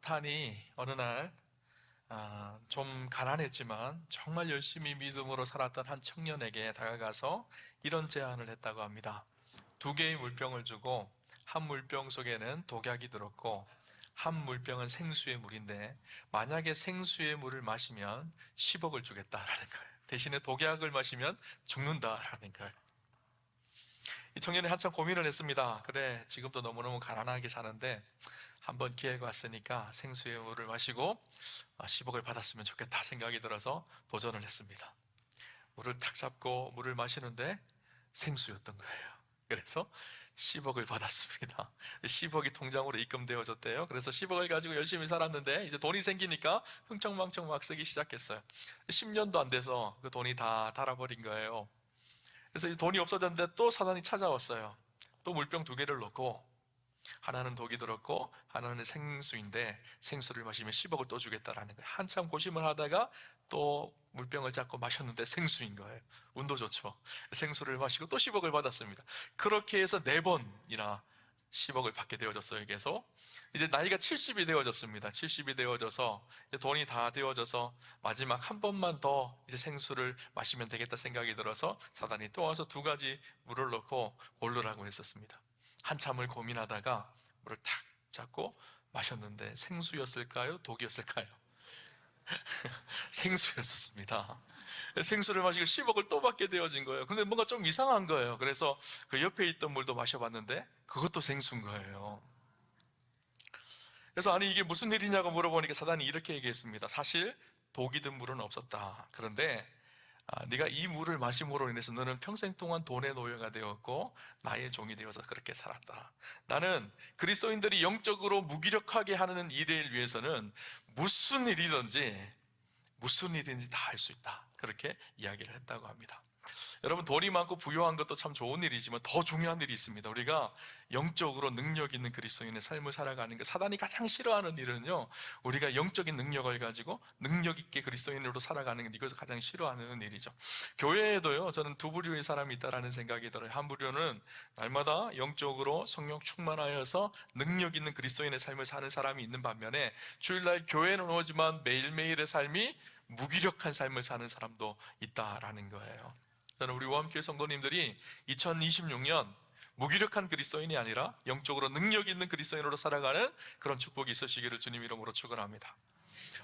사탄이 어느 날 좀 가난했지만 정말 열심히 믿음으로 살았던 한 청년에게 다가가서 이런 제안을 했다고 합니다. 2개의 물병을 주고 한 물병 속에는 독약이 들었고 한 물병은 생수의 물인데 만약에 생수의 물을 마시면 10억을 주겠다라는 거예요. 대신에 독약을 마시면 죽는다라는 거예요. 이 청년이 한참 고민을 했습니다. 그래, 지금도 너무너무 가난하게 사는데 한번 기회가 왔으니까 생수의 물을 마시고 10억을 받았으면 좋겠다 생각이 들어서 도전을 했습니다. 물을 탁 잡고 물을 마시는데 생수였던 거예요. 그래서 10억을 받았습니다. 10억이 통장으로 입금되어졌대요. 그래서 10억을 가지고 열심히 살았는데 이제 돈이 생기니까 흥청망청 막 쓰기 시작했어요. 10년도 안 돼서 그 돈이 다 닳아버린 거예요. 그래서 돈이 없어졌는데 또 사단이 찾아왔어요. 또 물병 2개를 넣고 하나는 독이 들었고 하나는 생수인데 생수를 마시면 10억을 또 주겠다라는 거예요. 한참 고심을 하다가 또 물병을 잡고 마셨는데 생수인 거예요. 운도 좋죠. 생수를 마시고 또 10억을 받았습니다. 그렇게 해서 4번이나 10억을 받게 되어졌어요. 계속 이제 나이가 70이 되어졌습니다. 70이 되어져서 돈이 다 되어져서 마지막 한 번만 더 이제 생수를 마시면 되겠다 생각이 들어서 사단이 또 와서 2가지 물을 넣고 고르라고 했었습니다. 한참을 고민하다가 물을 탁 잡고 마셨는데 생수였을까요? 독이었을까요? 생수였었습니다. 생수를 마시고 10억을 또 받게 되어진 거예요. 근데 뭔가 좀 이상한 거예요. 그래서 그 옆에 있던 물도 마셔봤는데 그것도 생수인 거예요. 그래서 아니 이게 무슨 일이냐고 물어보니까 사단이 이렇게 얘기했습니다. 사실 독이 든 물은 없었다. 그런데 네가 이 물을 마심으로 인해서 너는 평생 동안 돈의 노예가 되었고 나의 종이 되어서 그렇게 살았다. 나는 그리스도인들이 영적으로 무기력하게 하는 일을 위해서는 무슨 일이든지 다 할 수 있다. 그렇게 이야기를 했다고 합니다. 여러분, 돈이 많고 부유한 것도 참 좋은 일이지만 더 중요한 일이 있습니다. 우리가 영적으로 능력 있는 그리스도인의 삶을 살아가는 것, 사단이 가장 싫어하는 일은요, 우리가 영적인 능력을 가지고 능력 있게 그리스도인으로 살아가는 것, 이것을 가장 싫어하는 일이죠. 교회에도요, 저는 2부류의 사람이 있다라는 생각이 들어요. 한 부류는 날마다 영적으로 성령 충만하여서 능력 있는 그리스도인의 삶을 사는 사람이 있는 반면에 주일날 교회는 오지만 매일매일의 삶이 무기력한 삶을 사는 사람도 있다라는 거예요. 저는 우리 오함교회 성도님들이 2026년 무기력한 그리스도인이 아니라 영적으로 능력 있는 그리스도인으로 살아가는 그런 축복이 있으시기를 주님 이름으로 축원합니다.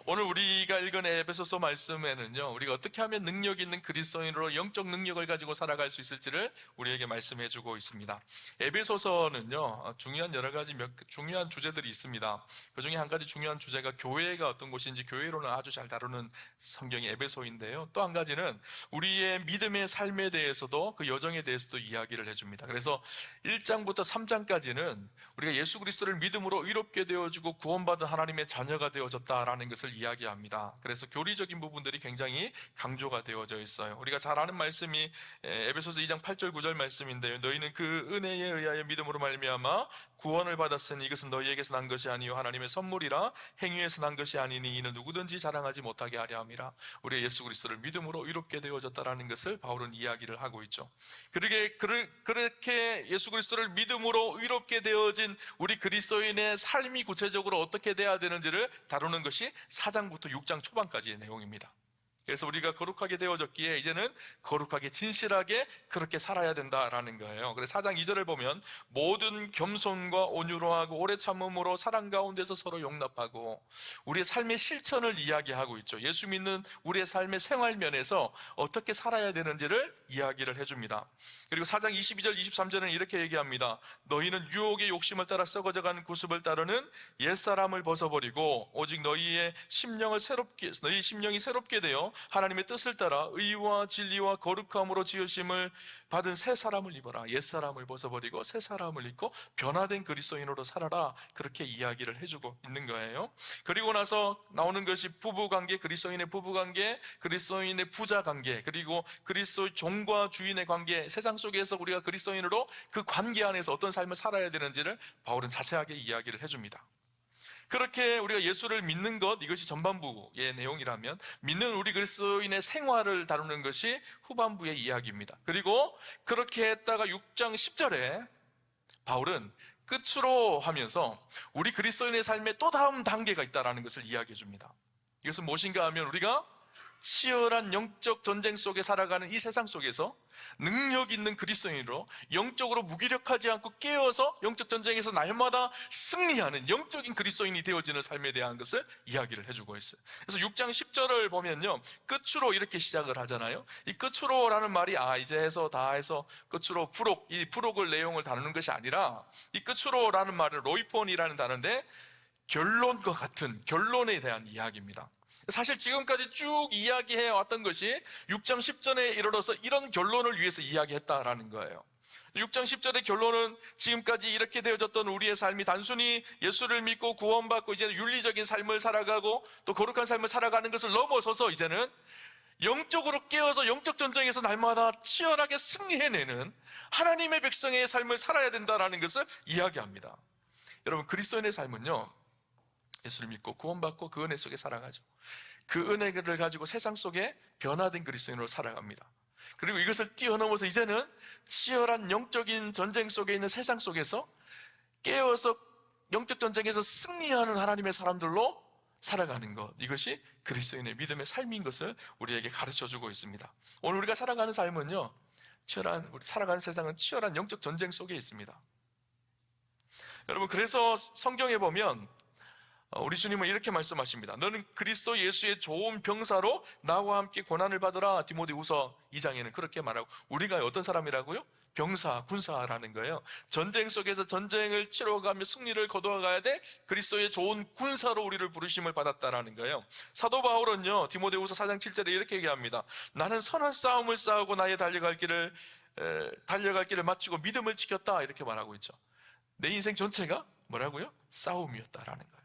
오늘 우리가 읽은 에베소서 말씀에는요, 우리가 어떻게 하면 능력 있는 그리스도인으로 영적 능력을 가지고 살아갈 수 있을지를 우리에게 말씀해 주고 있습니다. 에베소서는요, 여러 가지 중요한 주제들이 있습니다. 그 중에 한 가지 중요한 주제가 교회가 어떤 곳인지 교회로는 아주 잘 다루는 성경이 에베소인데요. 또 한 가지는 우리의 믿음의 삶에 대해서도 그 여정에 대해서도 이야기를 해줍니다. 그래서 1장부터 3장까지는 우리가 예수 그리스도를 믿음으로 의롭게 되어주고 구원받은 하나님의 자녀가 되어졌다라는 것을 이야기합니다. 그래서 교리적인 부분들이 굉장히 강조가 되어져 있어요. 우리가 잘 아는 말씀이 에베소서 2장 8절 9절 말씀인데요. 너희는 그 은혜에 의하여 믿음으로 말미암아 구원을 받았으니 이것은 너희에게서 난 것이 아니요 하나님의 선물이라 행위에서 난 것이 아니니 이는 누구든지 자랑하지 못하게 하려 함이라. 우리가 예수 그리스도를 믿음으로 의롭게 되어졌다라는 것을 바울은 이야기를 하고 있죠. 그렇게 예수 그리스도를 믿음으로 의롭게 되어진 우리 그리스도인의 삶이 구체적으로 어떻게 돼야 되는지를 다루는 것이 4장부터 6장 초반까지의 내용입니다. 그래서 우리가 거룩하게 되어졌기에 이제는 거룩하게 진실하게 그렇게 살아야 된다라는 거예요. 그래서 4장 2절을 보면 모든 겸손과 온유로 하고 오래 참음으로 사랑 가운데서 서로 용납하고 우리의 삶의 실천을 이야기하고 있죠. 예수 믿는 우리의 삶의 생활면에서 어떻게 살아야 되는지를 이야기를 해줍니다. 그리고 4장 22절 23절은 이렇게 얘기합니다. 너희는 유혹의 욕심을 따라 썩어져가는 구습을 따르는 옛사람을 벗어버리고 오직 너희 심령이 새롭게 되어 하나님의 뜻을 따라 의와 진리와 거룩함으로 지으심을 받은 새 사람을 입어라. 옛 사람을 벗어버리고 새 사람을 입고 변화된 그리스도인으로 살아라. 그렇게 이야기를 해주고 있는 거예요. 그리고 나서 나오는 것이 부부관계, 그리스도인의 부부관계, 그리스도인의 부자관계, 그리고 그리스도의 종과 주인의 관계, 세상 속에서 우리가 그리스도인으로 그 관계 안에서 어떤 삶을 살아야 되는지를 바울은 자세하게 이야기를 해줍니다. 그렇게 우리가 예수를 믿는 것, 이것이 전반부의 내용이라면 믿는 우리 그리스도인의 생활을 다루는 것이 후반부의 이야기입니다. 그리고 그렇게 했다가 6장 10절에 바울은 끝으로 하면서 우리 그리스도인의 삶에 또 다음 단계가 있다는 것을 이야기해 줍니다. 이것은 무엇인가 하면 우리가 치열한 영적 전쟁 속에 살아가는 이 세상 속에서 능력 있는 그리스도인으로 영적으로 무기력하지 않고 깨어서 영적 전쟁에서 날마다 승리하는 영적인 그리스도인이 되어지는 삶에 대한 것을 이야기를 해주고 있어요. 그래서 6장 10절을 보면요, 끝으로 이렇게 시작을 하잖아요. 이 끝으로라는 말이 이제 해서 다 해서 끝으로 부록, 이 부록을 내용을 다루는 것이 아니라, 이 끝으로라는 말은 로이폰이라는 단어인데 결론과 같은 결론에 대한 이야기입니다. 사실 지금까지 쭉 이야기해 왔던 것이 6장 10절에 이르러서 이런 결론을 위해서 이야기했다라는 거예요. 6장 10절의 결론은 지금까지 이렇게 되어졌던 우리의 삶이 단순히 예수를 믿고 구원받고 이제는 윤리적인 삶을 살아가고 또 거룩한 삶을 살아가는 것을 넘어서서 이제는 영적으로 깨어서 영적 전쟁에서 날마다 치열하게 승리해내는 하나님의 백성의 삶을 살아야 된다는 것을 이야기합니다. 여러분, 그리스도인의 삶은요, 예수를 믿고 구원받고 그 은혜 속에 살아가죠. 그 은혜를 가지고 세상 속에 변화된 그리스도인으로 살아갑니다. 그리고 이것을 뛰어넘어서 이제는 치열한 영적인 전쟁 속에 있는 세상 속에서 깨어서 영적 전쟁에서 승리하는 하나님의 사람들로 살아가는 것, 이것이 그리스도인의 믿음의 삶인 것을 우리에게 가르쳐주고 있습니다. 오늘 우리가 살아가는 삶은요, 우리 살아가는 세상은 치열한 영적 전쟁 속에 있습니다. 여러분, 그래서 성경에 보면 우리 주님은 이렇게 말씀하십니다. 너는 그리스도 예수의 좋은 병사로 나와 함께 고난을 받으라. 디모데후서 2장에는 그렇게 말하고, 우리가 어떤 사람이라고요? 병사, 군사라는 거예요. 전쟁 속에서 전쟁을 치러가며 승리를 거두어가야 돼 그리스도의 좋은 군사로 우리를 부르심을 받았다라는 거예요. 사도 바울은요, 디모데후서 4장 7절에 이렇게 얘기합니다. 나는 선한 싸움을 싸우고 나의 달려갈 길을 마치고 믿음을 지켰다, 이렇게 말하고 있죠. 내 인생 전체가 뭐라고요? 싸움이었다라는 거예요.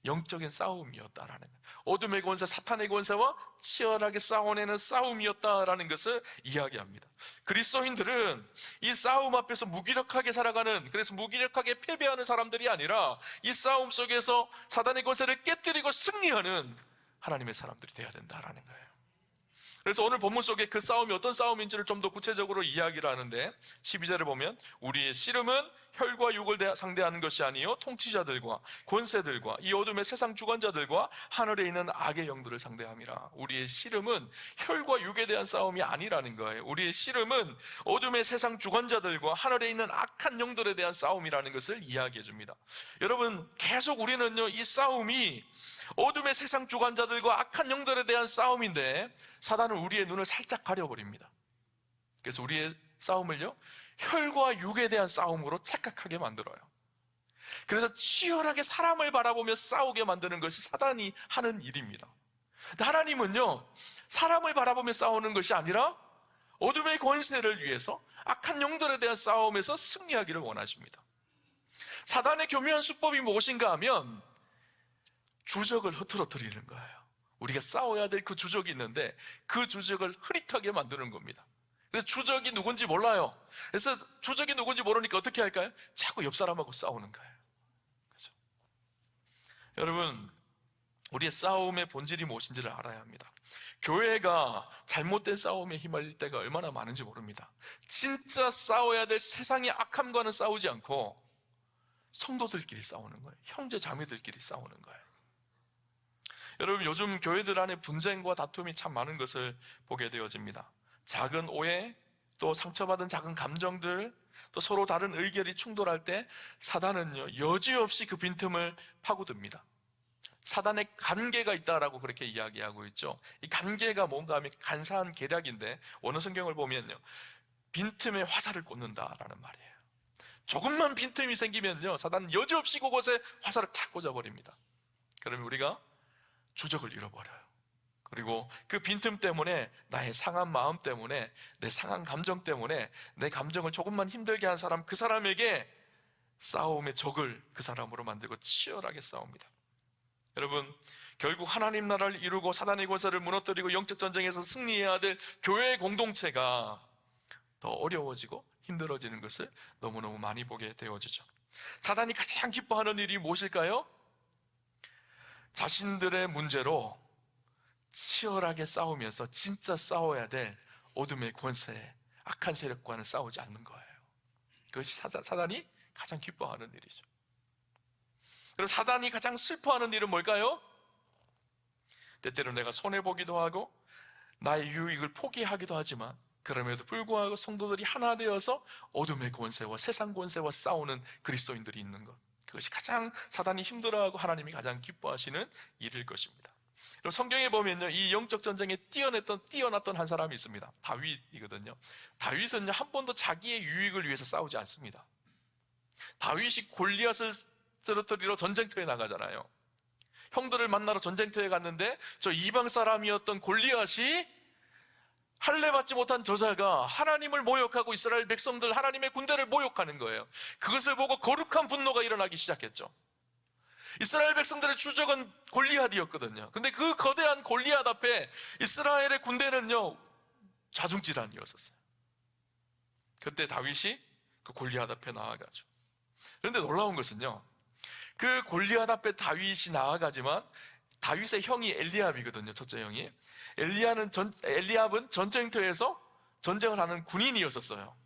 영적인 싸움이었다라는 거예요. 어둠의 권세, 사탄의 권세와 치열하게 싸워내는 싸움이었다라는 것을 이야기합니다. 그리스도인들은 이 싸움 앞에서 무기력하게 살아가는, 그래서 무기력하게 패배하는 사람들이 아니라 이 싸움 속에서 사탄의 권세를 깨뜨리고 승리하는 하나님의 사람들이 되어야 된다라는 거예요. 그래서 오늘 본문 속에 그 싸움이 어떤 싸움인지를 좀 더 구체적으로 이야기를 하는데, 12절을 보면 우리의 씨름은 혈과 육을 상대하는 것이 아니요 통치자들과 권세들과 이 어둠의 세상 주관자들과 하늘에 있는 악의 영들을 상대함이라. 우리의 씨름은 혈과 육에 대한 싸움이 아니라는 거예요. 우리의 씨름은 어둠의 세상 주관자들과 하늘에 있는 악한 영들에 대한 싸움이라는 것을 이야기해 줍니다. 여러분, 계속 우리는요, 이 싸움이 어둠의 세상 주관자들과 악한 영들에 대한 싸움인데 사단은 우리의 눈을 살짝 가려버립니다. 그래서 우리의 싸움을요, 혈과 육에 대한 싸움으로 착각하게 만들어요. 그래서 치열하게 사람을 바라보며 싸우게 만드는 것이 사단이 하는 일입니다. 하나님은요, 사람을 바라보며 싸우는 것이 아니라 어둠의 권세를 위해서 악한 영들에 대한 싸움에서 승리하기를 원하십니다. 사단의 교묘한 수법이 무엇인가 하면 주적을 흐트러뜨리는 거예요. 우리가 싸워야 될 그 주적이 있는데 그 주적을 흐릿하게 만드는 겁니다. 그래서 주적이 누군지 몰라요. 그래서 주적이 누군지 모르니까 어떻게 할까요? 자꾸 옆 사람하고 싸우는 거예요. 그렇죠? 여러분, 우리의 싸움의 본질이 무엇인지를 알아야 합니다. 교회가 잘못된 싸움에 휘말릴 때가 얼마나 많은지 모릅니다. 진짜 싸워야 될 세상의 악함과는 싸우지 않고 성도들끼리 싸우는 거예요. 형제 자매들끼리 싸우는 거예요. 여러분, 요즘 교회들 안에 분쟁과 다툼이 참 많은 것을 보게 되어집니다. 작은 오해, 또 상처받은 작은 감정들, 또 서로 다른 의견이 충돌할 때 사단은요, 여지없이 그 빈틈을 파고듭니다. 사단의 간계가 있다라고 그렇게 이야기하고 있죠. 이 간계가 뭔가 하면 간사한 계략인데, 어느 성경을 보면요, 빈틈에 화살을 꽂는다라는 말이에요. 조금만 빈틈이 생기면요, 사단은 여지없이 그곳에 화살을 탁 꽂아버립니다. 그러면 우리가 주적을 잃어버려요. 그리고 그 빈틈 때문에, 나의 상한 마음 때문에, 내 상한 감정 때문에 내 감정을 조금만 힘들게 한 사람, 그 사람에게 싸움의 적을 그 사람으로 만들고 치열하게 싸웁니다. 여러분, 결국 하나님 나라를 이루고 사단의 권세를 무너뜨리고 영적 전쟁에서 승리해야 될 교회의 공동체가 더 어려워지고 힘들어지는 것을 너무너무 많이 보게 되어지죠. 사단이 가장 기뻐하는 일이 무엇일까요? 자신들의 문제로 치열하게 싸우면서 진짜 싸워야 될 어둠의 권세, 악한 세력과는 싸우지 않는 거예요. 그것이 사단이 가장 기뻐하는 일이죠. 그럼 사단이 가장 슬퍼하는 일은 뭘까요? 때때로 내가 손해보기도 하고 나의 유익을 포기하기도 하지만 그럼에도 불구하고 성도들이 하나 되어서 어둠의 권세와 세상 권세와 싸우는 그리스도인들이 있는 것, 그것이 가장 사단이 힘들어하고 하나님이 가장 기뻐하시는 일일 것입니다. 그럼 성경에 보면요, 이 영적 전쟁에 뛰어났던 한 사람이 있습니다. 다윗이거든요. 다윗은 한 번도 자기의 유익을 위해서 싸우지 않습니다. 다윗이 골리앗을 쓰러뜨리러 전쟁터에 나가잖아요. 형들을 만나러 전쟁터에 갔는데 저 이방 사람이었던 골리앗이 할례 받지 못한 저자가 하나님을 모욕하고 이스라엘 백성들, 하나님의 군대를 모욕하는 거예요. 그것을 보고 거룩한 분노가 일어나기 시작했죠. 이스라엘 백성들의 주적은 골리앗이었거든요. 근데 그 거대한 골리앗 앞에 이스라엘의 군대는요, 자중질환이었었어요. 그때 다윗이 그 골리앗 앞에 나아가죠. 그런데 놀라운 것은요, 그 골리앗 앞에 다윗이 나아가지만 다윗의 형이 엘리압이거든요. 첫째 형이. 엘리압은 전쟁터에서 전쟁을 하는 군인이었었어요.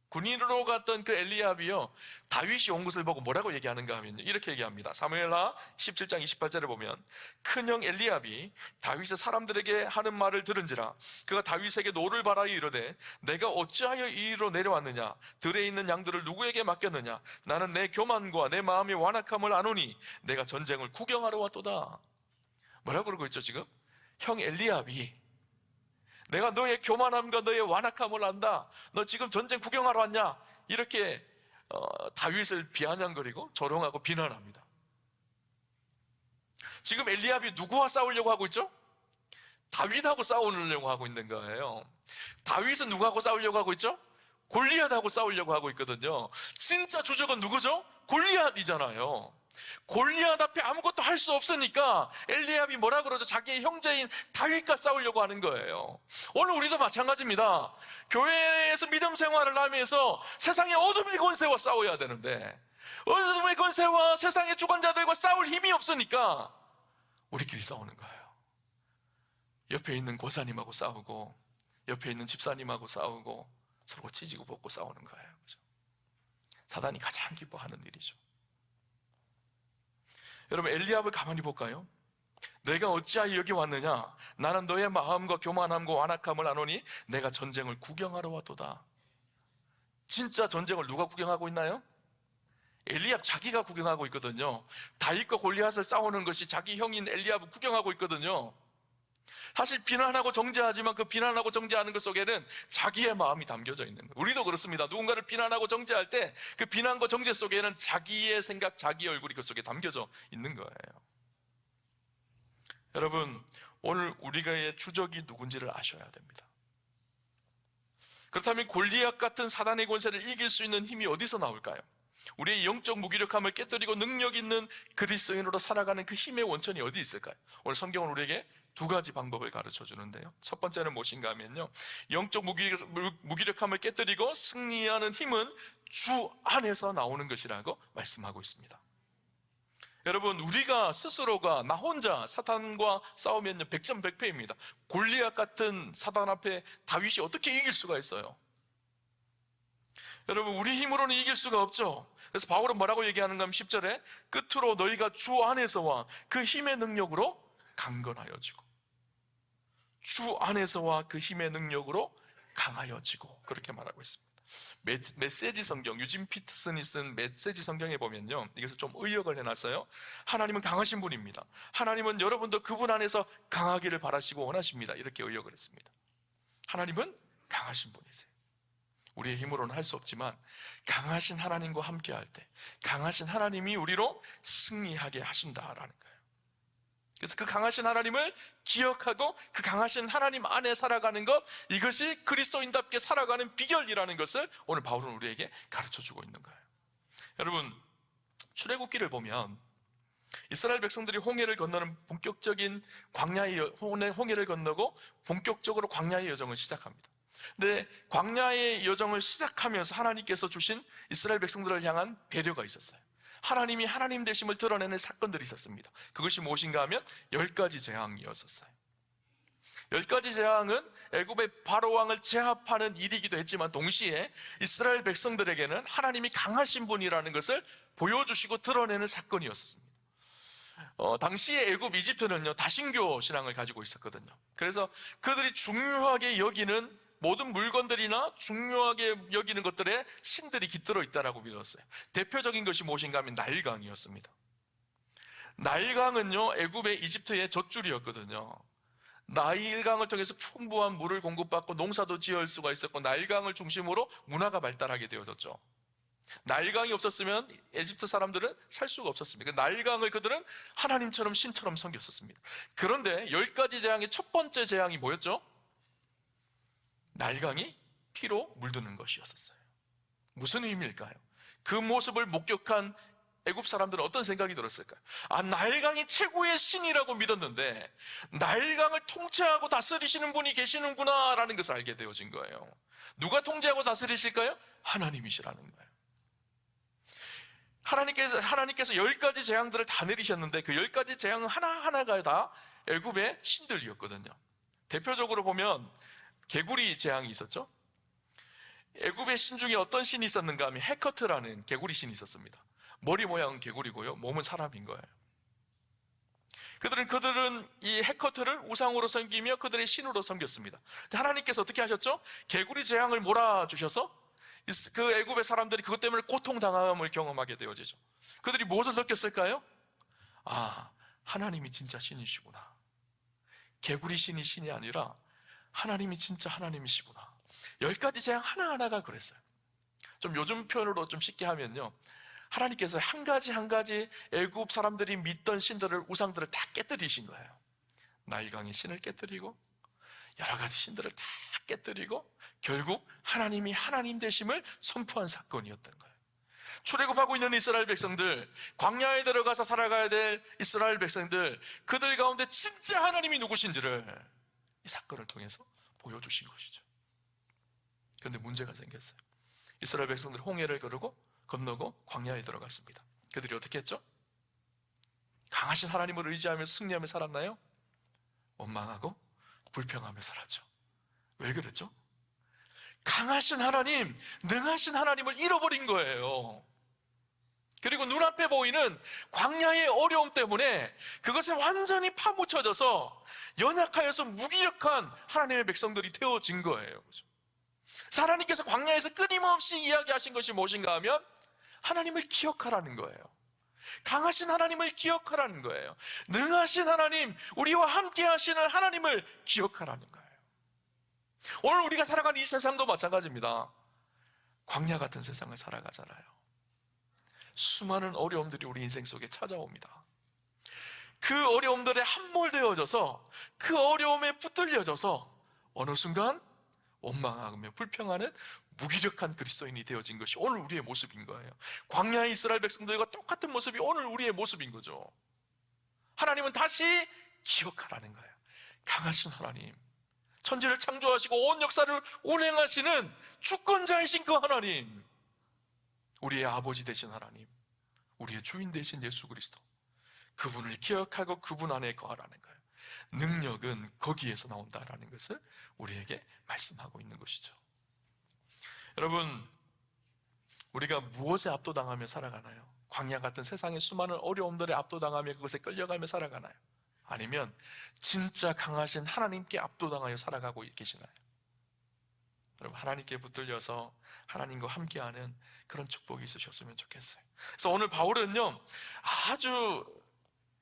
군인으로 갔던 그 엘리압이요, 다윗이 온 것을 보고 뭐라고 얘기하는가 하면요, 이렇게 얘기합니다. 사무엘하 17장 28절에 보면 큰형 엘리압이 다윗의 사람들에게 하는 말을 들은지라 그가 다윗에게 노를 바라여 이르되 내가 어찌하여 이리로 내려왔느냐, 들에 있는 양들을 누구에게 맡겼느냐, 나는 내 교만과 내 마음의 완악함을 아노니 내가 전쟁을 구경하러 왔도다. 뭐라고 그러고 있죠 지금? 형 엘리압이 내가 너의 교만함과 너의 완악함을 안다, 너 지금 전쟁 구경하러 왔냐, 이렇게 다윗을 비아냥거리고 조롱하고 비난합니다. 지금 엘리압이 누구와 싸우려고 하고 있죠? 다윗하고 싸우려고 하고 있는 거예요. 다윗은 누구하고 싸우려고 하고 있죠? 골리앗하고 싸우려고 하고 있거든요. 진짜 주적은 누구죠? 골리앗이잖아요. 골리앗 앞에 아무것도 할 수 없으니까 엘리압이 뭐라 그러죠? 자기의 형제인 다윗과 싸우려고 하는 거예요. 오늘 우리도 마찬가지입니다. 교회에서 믿음 생활을 하면서 세상의 어둠의 권세와 싸워야 되는데 어둠의 권세와 세상의 주관자들과 싸울 힘이 없으니까 우리끼리 싸우는 거예요. 옆에 있는 고사님하고 싸우고 옆에 있는 집사님하고 싸우고 서로 찢고 볶고 싸우는 거예요. 그죠? 사단이 가장 기뻐하는 일이죠. 여러분, 엘리압을 가만히 볼까요? 내가 어찌하여 여기 왔느냐, 나는 너의 마음과 교만함과 완악함을 아노니 내가 전쟁을 구경하러 왔도다. 진짜 전쟁을 누가 구경하고 있나요? 엘리압 자기가 구경하고 있거든요. 다윗과 골리앗을 싸우는 것이 자기 형인 엘리압을 구경하고 있거든요. 사실 비난하고 정죄하지만 그 비난하고 정죄하는 것 속에는 자기의 마음이 담겨져 있는 거예요. 우리도 그렇습니다. 누군가를 비난하고 정죄할 때 그 비난과 정죄 속에는 자기의 생각, 자기의 얼굴이 그 속에 담겨져 있는 거예요. 여러분, 오늘 우리가의 주적이 누군지를 아셔야 됩니다. 그렇다면 골리앗 같은 사단의 권세를 이길 수 있는 힘이 어디서 나올까요? 우리의 영적 무기력함을 깨뜨리고 능력 있는 그리스도인으로 살아가는 그 힘의 원천이 어디 있을까요? 오늘 성경은 우리에게 두 가지 방법을 가르쳐 주는데요. 첫 번째는 무엇인가 하면요, 영적 무기력함을 깨뜨리고 승리하는 힘은 주 안에서 나오는 것이라고 말씀하고 있습니다. 여러분, 우리가 스스로가 나 혼자 사탄과 싸우면요 100점100패입니다. 골리앗 같은 사단 앞에 다윗이 어떻게 이길 수가 있어요? 여러분, 우리 힘으로는 이길 수가 없죠. 그래서 바울은 뭐라고 얘기하는가 하면 10절에 끝으로 너희가 주 안에서와 그 힘의 능력으로 강건하여지고, 주 안에서와 그 힘의 능력으로 강하여지고, 그렇게 말하고 있습니다. 메시지 성경, 유진 피터슨이 쓴 메시지 성경에 보면요, 이것을 좀 의역을 해놨어요. 하나님은 강하신 분입니다. 하나님은 여러분도 그분 안에서 강하기를 바라시고 원하십니다. 이렇게 의역을 했습니다. 하나님은 강하신 분이세요. 우리의 힘으로는 할 수 없지만 강하신 하나님과 함께 할 때 강하신 하나님이 우리로 승리하게 하신다라는 거예요. 그래서 그 강하신 하나님을 기억하고 그 강하신 하나님 안에 살아가는 것, 이것이 그리스도인답게 살아가는 비결이라는 것을 오늘 바울은 우리에게 가르쳐주고 있는 거예요. 여러분, 출애굽기를 보면 이스라엘 백성들이 홍해를 건너는 본격적인 홍해를 건너고 본격적으로 광야의 여정을 시작합니다. 근데 광야의 여정을 시작하면서 하나님께서 주신 이스라엘 백성들을 향한 배려가 있었어요. 하나님이 하나님 되심을 드러내는 사건들이 있었습니다. 그것이 무엇인가 하면 10가지 재앙이었었어요. 10가지 재앙은 애굽의 바로 왕을 제압하는 일이기도 했지만 동시에 이스라엘 백성들에게는 하나님이 강하신 분이라는 것을 보여주시고 드러내는 사건이었습니다. 당시에 애굽 이집트는요, 다신교 신앙을 가지고 있었거든요. 그래서 그들이 중요하게 여기는 모든 물건들이나 중요하게 여기는 것들에 신들이 깃들어 있다라고 믿었어요. 대표적인 것이 무엇인가 하면 나일강이었습니다. 나일강은요, 애굽의 이집트의 젖줄이었거든요. 나일강을 통해서 풍부한 물을 공급받고 농사도 지을 수가 있었고, 나일강을 중심으로 문화가 발달하게 되어졌죠. 나일강이 없었으면 에집트 사람들은 살 수가 없었습니다. 나일강을 그들은 하나님처럼 신처럼 섬겼었습니다. 그런데 10가지 재앙의 첫 번째 재앙이 뭐였죠? 나일강이 피로 물드는 것이었어요. 무슨 의미일까요? 그 모습을 목격한 애굽 사람들은 어떤 생각이 들었을까요? 나일강이 최고의 신이라고 믿었는데 나일강을 통치하고 다스리시는 분이 계시는구나 라는 것을 알게 되어진 거예요. 누가 통제하고 다스리실까요? 하나님이시라는 거예요. 하나님께서 10가지 재앙들을 다 내리셨는데 그 10가지 재앙 하나하나가 다 애굽의 신들이었거든요. 대표적으로 보면 개구리 재앙이 있었죠. 애굽의 신 중에 어떤 신이 있었는가 하면 헤커트라는 개구리 신이 있었습니다. 머리 모양은 개구리고요, 몸은 사람인 거예요. 그들은 이 헤커트를 우상으로 섬기며 그들의 신으로 섬겼습니다. 하나님께서 어떻게 하셨죠? 개구리 재앙을 몰아주셔서 그 애굽의 사람들이 그것 때문에 고통당함을 경험하게 되어지죠. 그들이 무엇을 느꼈을까요? 하나님이 진짜 신이시구나. 개구리 신이 신이 아니라 하나님이 진짜 하나님이시구나. 10가지 재앙 하나하나가 그랬어요. 좀 요즘 표현으로 좀 쉽게 하면요, 하나님께서 한 가지 한 가지 애굽 사람들이 믿던 신들을, 우상들을 다 깨뜨리신 거예요. 나일강의 신을 깨뜨리고 여러 가지 신들을 다 깨뜨리고 결국 하나님이 하나님 되심을 선포한 사건이었던 거예요. 출애굽하고 있는 이스라엘 백성들, 광야에 들어가서 살아가야 될 이스라엘 백성들, 그들 가운데 진짜 하나님이 누구신지를 이 사건을 통해서 보여주신 것이죠. 그런데 문제가 생겼어요. 이스라엘 백성들 홍해를 건너고 광야에 들어갔습니다. 그들이 어떻게 했죠? 강하신 하나님을 의지하며 승리하며 살았나요? 원망하고 불평하며 살았죠. 왜 그랬죠? 강하신 하나님, 능하신 하나님을 잃어버린 거예요. 그리고 눈앞에 보이는 광야의 어려움 때문에 그것에 완전히 파묻혀져서 연약하여서 무기력한 하나님의 백성들이 되어진 거예요. 그래서 하나님께서 광야에서 끊임없이 이야기하신 것이 무엇인가 하면 하나님을 기억하라는 거예요. 강하신 하나님을 기억하라는 거예요. 능하신 하나님, 우리와 함께 하시는 하나님을 기억하라는 거예요. 오늘 우리가 살아가는 이 세상도 마찬가지입니다. 광야 같은 세상을 살아가잖아요. 수많은 어려움들이 우리 인생 속에 찾아옵니다. 그 어려움들에 함몰되어져서 그 어려움에 붙들려져서 어느 순간 원망하며 불평하는 무기력한 그리스도인이 되어진 것이 오늘 우리의 모습인 거예요. 광야의 이스라엘 백성들과 똑같은 모습이 오늘 우리의 모습인 거죠. 하나님은 다시 기억하라는 거예요. 강하신 하나님, 천지를 창조하시고 온 역사를 운행하시는 주권자이신 그 하나님, 우리의 아버지 되신 하나님, 우리의 주인 되신 예수 그리스도, 그분을 기억하고 그분 안에 거하라는 거예요. 능력은 거기에서 나온다라는 것을 우리에게 말씀하고 있는 것이죠. 여러분, 우리가 무엇에 압도당하며 살아가나요? 광야 같은 세상의 수많은 어려움들에 압도당하며 그것에 끌려가며 살아가나요? 아니면 진짜 강하신 하나님께 압도당하여 살아가고 계시나요? 여러분, 하나님께 붙들려서 하나님과 함께하는 그런 축복이 있으셨으면 좋겠어요. 그래서 오늘 바울은요, 아주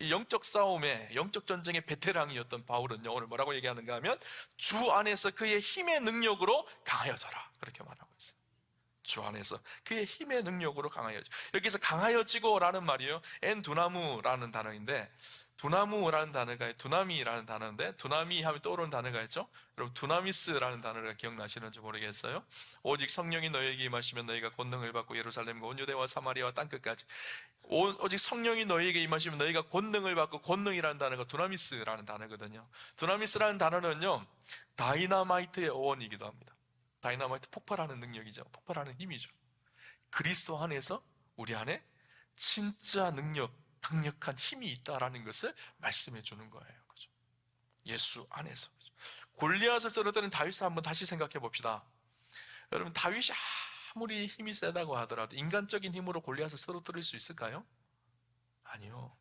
영적 싸움의, 영적 전쟁의 베테랑이었던 바울은요, 오늘 뭐라고 얘기하는가 하면 주 안에서 그의 힘의 능력으로 강하여져라, 그렇게 말하고 있어요. 주 안에서 그의 힘의 능력으로 강하여지고, 여기서 강하여지고라는 말이요, 엔두나무라는 단어인데, 두나무라는 단어가 두나미라는 단어인데, 두나미 하면 떠오르는 단어가 있죠. 여러분, 두나미스라는 단어가 기억나시는지 모르겠어요. 오직 성령이 너희에게 임하시면 너희가 권능을 받고 예루살렘과 온 유대와 사마리아와 땅끝까지, 오직 성령이 너희에게 임하시면 너희가 권능을 받고, 권능이라는 단어가 두나미스라는 단어거든요. 두나미스라는 단어는요, 다이너마이트의 어원이기도 합니다. 다이너마이트, 폭발하는 능력이죠. 폭발하는 힘이죠. 그리스도 안에서 우리 안에 진짜 능력, 강력한 힘이 있다라는 것을 말씀해 주는 거예요. 그죠? 예수 안에서. 그죠? 골리앗을 쓰러뜨린 다윗을 한번 다시 생각해 봅시다. 여러분, 다윗이 아무리 힘이 세다고 하더라도 인간적인 힘으로 골리앗을 쓰러뜨릴 수 있을까요? 아니요.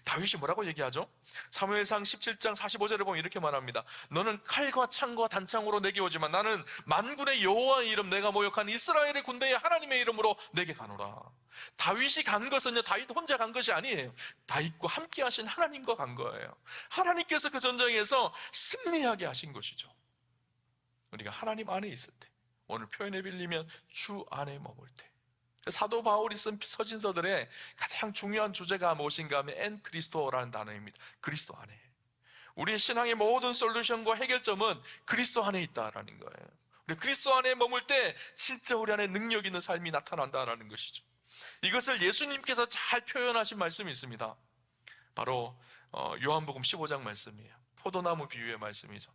다윗이 뭐라고 얘기하죠? 사무엘상 17장 45절에 보면 이렇게 말합니다. 너는 칼과 창과 단창으로 내게 오지만 나는 만군의 여호와의 이름, 내가 모욕한 이스라엘의 군대의 하나님의 이름으로 내게 가노라. 다윗이 간 것은요, 다윗 혼자 간 것이 아니에요. 다윗과 함께 하신 하나님과 간 거예요. 하나님께서 그 전쟁에서 승리하게 하신 것이죠. 우리가 하나님 안에 있을 때, 오늘 표현에 빌리면 주 안에 머물 때, 사도 바울이 쓴 서신서들의 가장 중요한 주제가 무엇인가 하면 엔 그리스도라는 단어입니다. 그리스도 안에. 우리의 신앙의 모든 솔루션과 해결점은 그리스도 안에 있다라는 거예요. 우리 그리스도 안에 머물 때 진짜 우리 안에 능력 있는 삶이 나타난다라는 것이죠. 이것을 예수님께서 잘 표현하신 말씀이 있습니다. 바로 요한복음 15장 말씀이에요. 포도나무 비유의 말씀이죠.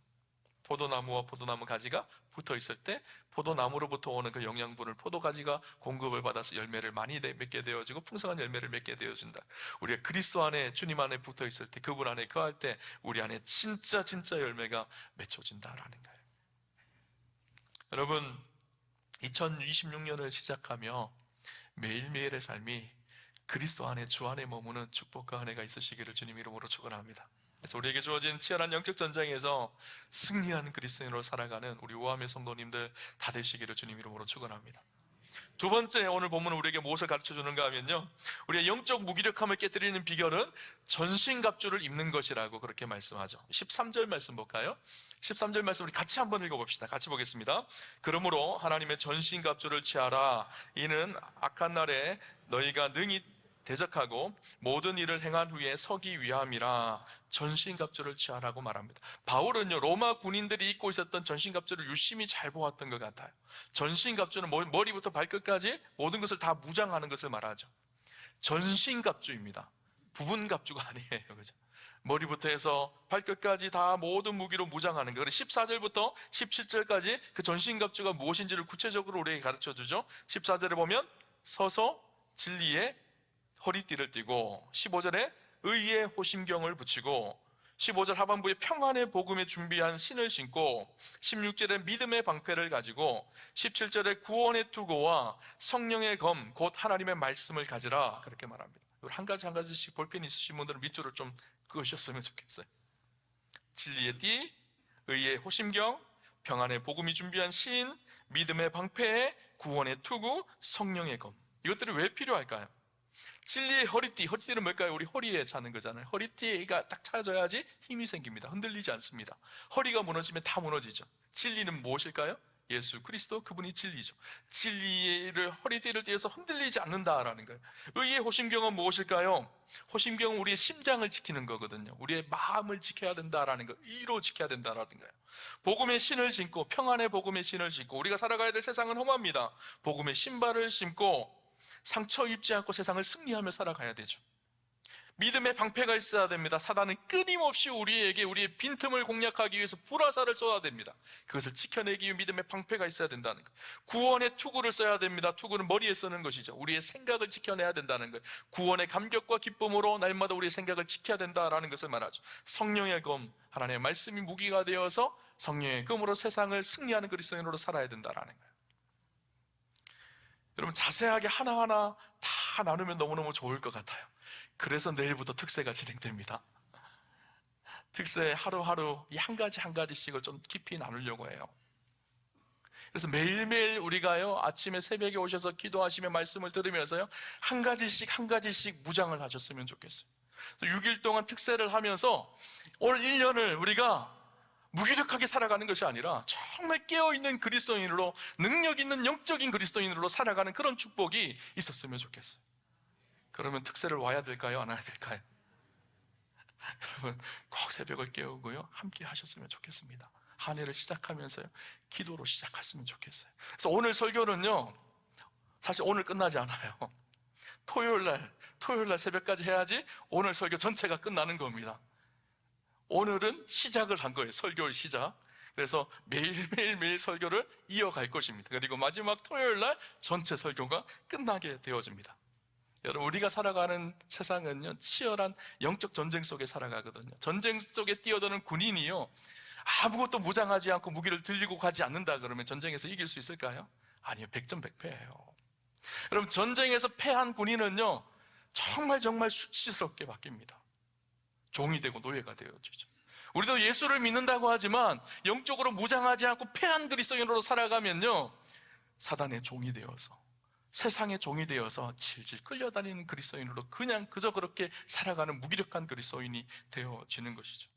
포도나무와 포도나무 가지가 붙어 있을 때 포도나무로부터 오는 그 영양분을 포도가지가 공급을 받아서 열매를 많이 맺게 되어지고 풍성한 열매를 맺게 되어진다. 우리가 그리스도 안에, 주님 안에 붙어 있을 때, 그분 안에 거할 때 우리 안에 진짜 열매가 맺혀진다라는 거예요. 여러분, 2026년을 시작하며 매일매일의 삶이 그리스도 안에, 주 안에 머무는 축복과 은혜가 있으시기를 주님 이름으로 축원합니다. 그래서 우리에게 주어진 치열한 영적 전쟁에서 승리한 그리스도인으로 살아가는 우리 우아함의 성도님들 다 되시기를 주님 이름으로 축원합니다. 두 번째, 오늘 본문은 우리에게 무엇을 가르쳐 주는가 하면요, 우리의 영적 무기력함을 깨뜨리는 비결은 전신갑주를 입는 것이라고 그렇게 말씀하죠. 13절 말씀 볼까요? 13절 말씀 우리 같이 한번 읽어봅시다. 같이 보겠습니다. 그러므로 하나님의 전신갑주를 취하라. 이는 악한 날에 너희가 능히 대적하고 모든 일을 행한 후에 서기 위함이라. 전신갑주를 취하라고 말합니다. 바울은요, 로마 군인들이 입고 있었던 전신갑주를 유심히 잘 보았던 것 같아요. 전신갑주는 머리부터 발끝까지 모든 것을 다 무장하는 것을 말하죠. 전신갑주입니다. 부분갑주가 아니에요. 그죠? 머리부터 해서 발끝까지 다 모든 무기로 무장하는 거. 14절부터 17절까지 그 전신갑주가 무엇인지를 구체적으로 우리에게 가르쳐 주죠. 14절에 보면 서서 진리의 허리띠를 띠고, 15절에 의의 호심경을 붙이고, 15절 하반부에 평안의 복음에 준비한 신을 신고, 16절에 믿음의 방패를 가지고, 17절에 구원의 투구와 성령의 검 곧 하나님의 말씀을 가지라, 그렇게 말합니다. 한 가지씩 볼펜 있으신 분들은 밑줄을 좀 그으셨으면 좋겠어요. 진리의 띠, 의의 호심경, 평안의 복음이 준비한 신, 믿음의 방패, 구원의 투구, 성령의 검. 이것들이 왜 필요할까요? 진리의 허리띠는 뭘까요? 우리 허리에 차는 거잖아요. 허리띠가 딱 차져야지 힘이 생깁니다. 흔들리지 않습니다. 허리가 무너지면 다 무너지죠. 진리는 무엇일까요? 예수 그리스도, 그분이 진리죠. 진리를 허리띠를 띠어서 흔들리지 않는다라는 거예요. 의의 호심경은 무엇일까요? 호심경은 우리의 심장을 지키는 거거든요. 우리의 마음을 지켜야 된다라는 거, 의로 지켜야 된다라는 거예요. 복음의 신을 신고, 평안의 복음의 신을 신고, 우리가 살아가야 될 세상은 험합니다. 복음의 신발을 신고 상처 입지 않고 세상을 승리하며 살아가야 되죠. 믿음의 방패가 있어야 됩니다. 사단은 끊임없이 우리에게 우리의 빈틈을 공략하기 위해서 불화살을 쏘아야 됩니다. 그것을 지켜내기 위해 믿음의 방패가 있어야 된다는 거예요. 구원의 투구를 써야 됩니다. 투구는 머리에 쓰는 것이죠. 우리의 생각을 지켜내야 된다는 거예요. 구원의 감격과 기쁨으로 날마다 우리의 생각을 지켜야 된다라는 것을 말하죠. 성령의 검, 하나님의 말씀이 무기가 되어서 성령의 검으로 세상을 승리하는 그리스도인으로 살아야 된다라는 거예요. 여러분, 자세하게 하나하나 다 나누면 너무너무 좋을 것 같아요. 그래서 내일부터 특세가 진행됩니다. 특세 하루하루 이 한 가지씩을 좀 깊이 나누려고 해요. 그래서 매일매일 우리가요, 아침에 새벽에 오셔서 기도하시며 말씀을 들으면서요, 한 가지씩 무장을 하셨으면 좋겠어요. 6일 동안 특세를 하면서 올 1년을 우리가 무기력하게 살아가는 것이 아니라 정말 깨어있는 그리스도인으로, 능력 있는 영적인 그리스도인으로 살아가는 그런 축복이 있었으면 좋겠어요. 그러면 특세를 와야 될까요? 안 와야 될까요? 여러분, 꼭 새벽을 깨우고요, 함께 하셨으면 좋겠습니다. 한 해를 시작하면서요, 기도로 시작했으면 좋겠어요. 그래서 오늘 설교는요, 사실 오늘 끝나지 않아요. 토요일 날 새벽까지 해야지 오늘 설교 전체가 끝나는 겁니다. 오늘은 시작을 한 거예요. 설교의 시작. 그래서 매일 설교를 이어갈 것입니다. 그리고 마지막 토요일 날 전체 설교가 끝나게 되어집니다. 여러분, 우리가 살아가는 세상은요, 치열한 영적 전쟁 속에 살아가거든요. 전쟁 속에 뛰어드는 군인이요, 아무것도 무장하지 않고 무기를 들고 가지 않는다 그러면 전쟁에서 이길 수 있을까요? 아니요, 백전백패예요. 여러분, 전쟁에서 패한 군인은요 정말 수치스럽게 바뀝니다. 종이 되고 노예가 되어지죠. 우리도 예수를 믿는다고 하지만 영적으로 무장하지 않고 패한 그리스도인으로 살아가면요 사단의 종이 되어서, 세상의 종이 되어서 질질 끌려다니는 그리스도인으로 그냥 그저 그렇게 살아가는 무기력한 그리스도인이 되어지는 것이죠.